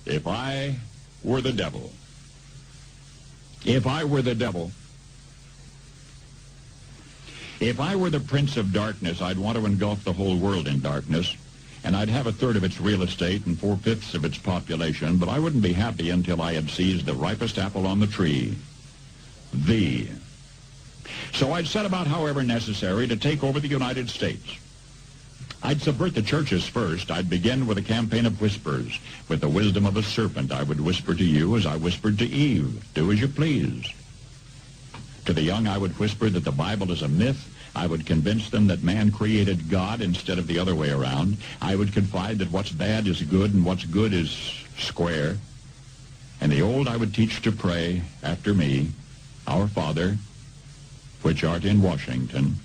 If I were the devil. If I were the devil. If I were the prince of darkness, I'd want to engulf the whole world in darkness, and I'd have a third of its real estate and 4/5 of its population, but I wouldn't be happy until I had seized the ripest apple on the tree. Thee. So I'd set about, however necessary, to take over the United States. I'd subvert the churches first. I'd begin with a campaign of whispers. With the wisdom of a serpent, I would whisper to you as I whispered to Eve, do as you please. To the young, I would whisper that the Bible is a myth. I would convince them that man created God instead of the other way around. I would confide that what's bad is good and what's good is square. And the old I would teach to pray after me, Our Father, which art in Washington.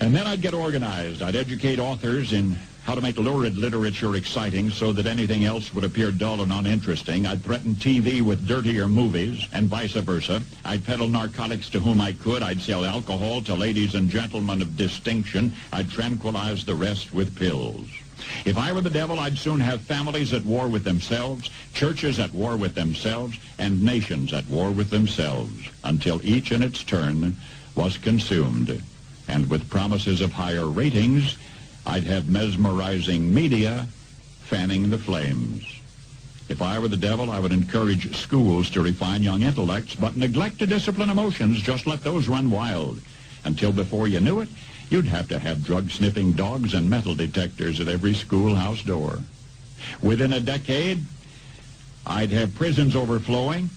And then I'd get organized. I'd educate authors in how to make lurid literature exciting so that anything else would appear dull and uninteresting. I'd threaten TV with dirtier movies and vice versa. I'd peddle narcotics to whom I could. I'd sell alcohol to ladies and gentlemen of distinction. I'd tranquilize the rest with pills. If I were the devil, I'd soon have families at war with themselves, churches at war with themselves, and nations at war with themselves, until each in its turn was consumed. And with promises of higher ratings, I'd have mesmerizing media fanning the flames. If I were the devil, I would encourage schools to refine young intellects, but neglect to discipline emotions. Just let those run wild. Until before you knew it, you'd have to have drug-sniffing dogs and metal detectors at every schoolhouse door. Within a decade, I'd have prisons overflowing.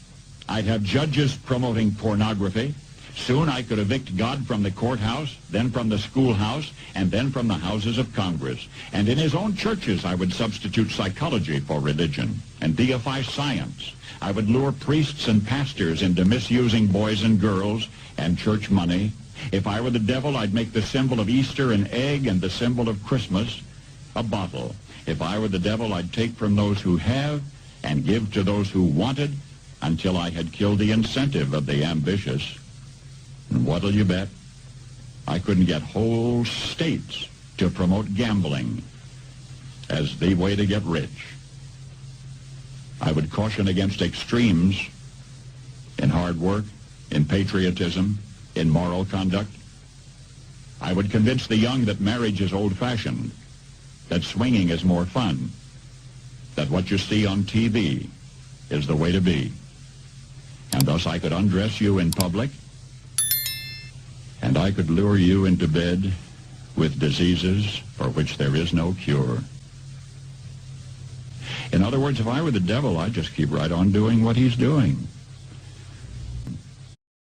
I'd have judges promoting pornography. Soon I could evict God from the courthouse, then from the schoolhouse, and then from the houses of Congress. And in his own churches, I would substitute psychology for religion and deify science. I would lure priests and pastors into misusing boys and girls and church money. If I were the devil, I'd make the symbol of Easter an egg and the symbol of Christmas a bottle. If I were the devil, I'd take from those who have and give to those who wanted until I had killed the incentive of the ambitious. And what'll you bet? I couldn't get whole states to promote gambling as the way to get rich. I would caution against extremes in hard work, in patriotism, in moral conduct. I would convince the young that marriage is old-fashioned, that swinging is more fun, that what you see on TV is the way to be. And thus I could undress you in public, and I could lure you into bed with diseases for which there is no cure. In other words, if I were the devil, I'd just keep right on doing what he's doing.